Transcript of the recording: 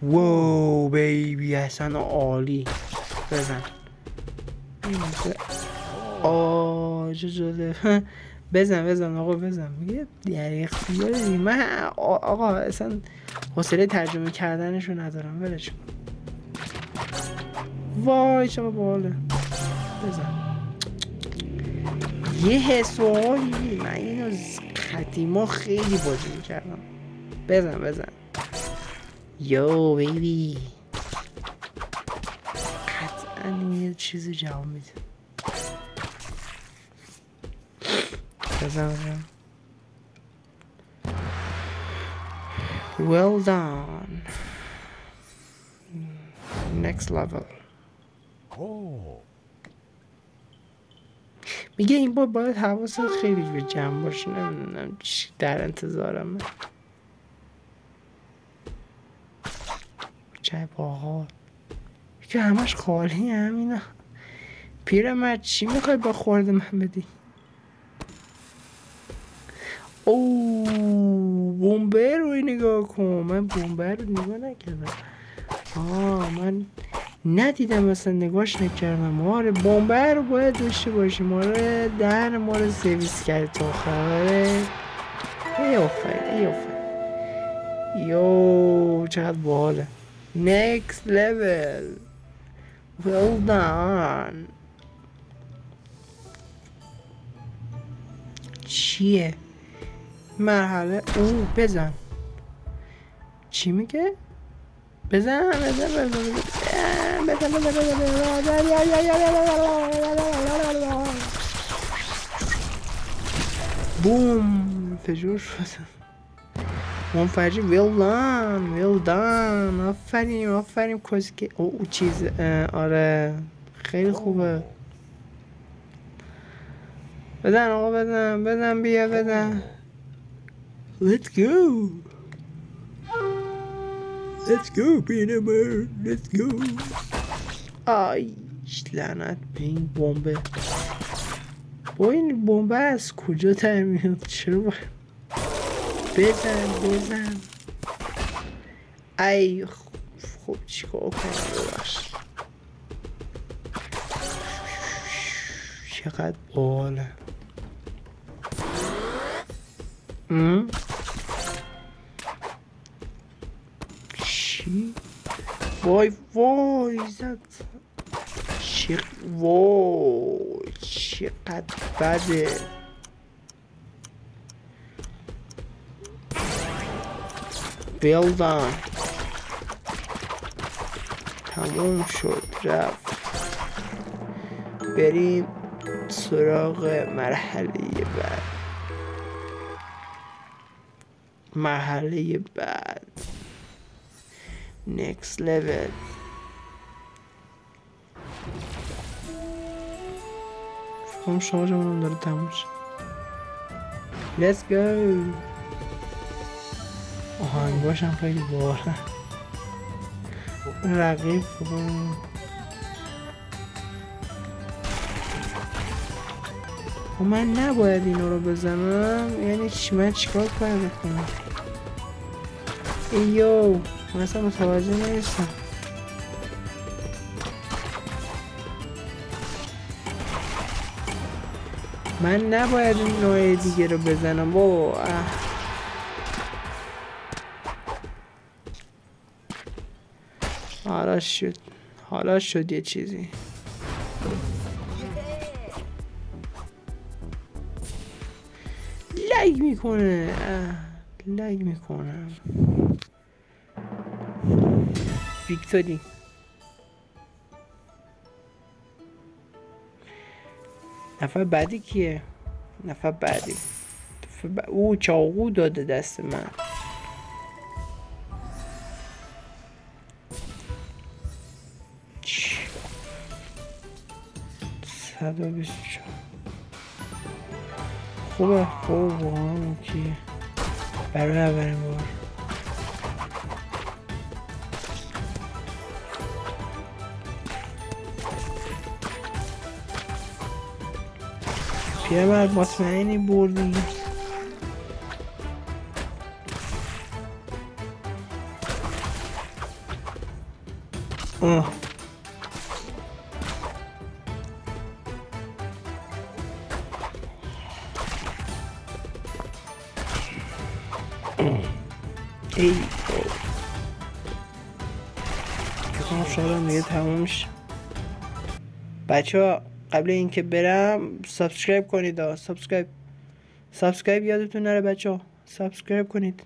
واو بیبی اصلا عالی. بزن چه جالب. بزن آقا بزن. میگه در اختیار دیگه. من آقا اصلا حوصله ترجمه کردنشو ندارم. ولش کن. وای چه باحاله. بزن. یه سوالی. من اینو قدیما خیلی بازی میکردم. بزن یو بیبی. قطعا یه چیزی جواب میده. بزن. Well done. Next level. میگه این بار باید حواست خیلی به جمع باشه. نمیدونم چی در انتظارمه. چه باحال. که همش خالی همینا. پیرمرد چی میخوای با خورد من بدی؟ اوه بمبه روی نگاه کن. من بمبه رو نگاه نکردم. من ندیدم اصلا نگاش نکردم. آره بمبه رو باید داشته باشیم. آره دهن ما رو سرویس کرد تا آخره. ای آفرین. یو چقدر باحاله. Next level. Well done. چیه؟ مرحله بزن. چی میگه؟ بزن. بوم فجور شد. منفجر. well done. آفرین کسکه. او چیز. آره خیلی خوبه. بزن آقا بزن بیا بزن. Let's go پیرمرد. Let's go. آی لعنت به این بمبه. با این بمبه از کجا میاد؟ چرا بزن. ای خب چیکار کنم؟ ببخش. چقدر باحاله. چی؟ وای زد. وای چقدر بده. well done. تموم شد رفت. بریم سراغ مرحله بعد. next level. فکرم شارژمون داره تموم شد. let's go. آهنگاش هم خیلی باحاله. رقیب من نباید اینو رو بزنم. یعنی من چیکار کنم؟ ایو من اصلا متوجه نیستم. من نباید این نوع دیگه رو بزنم. بابا حالا شد یه چیزی. لگ میکنه. ویکتوری. نفر بعدی کیه؟ او چاقو داده دست من. چی؟ 124. خوبه واقعا کیه؟ برای اولین بار. پیرمرد مطمئنی بردی؟ آه. ای فکرم شاید دیگه تموم میشه. بچه ها قبل اینکه برم سابسکرایب کنید. سابسکرایب یادتون نره بچه ها، سابسکرایب کنید.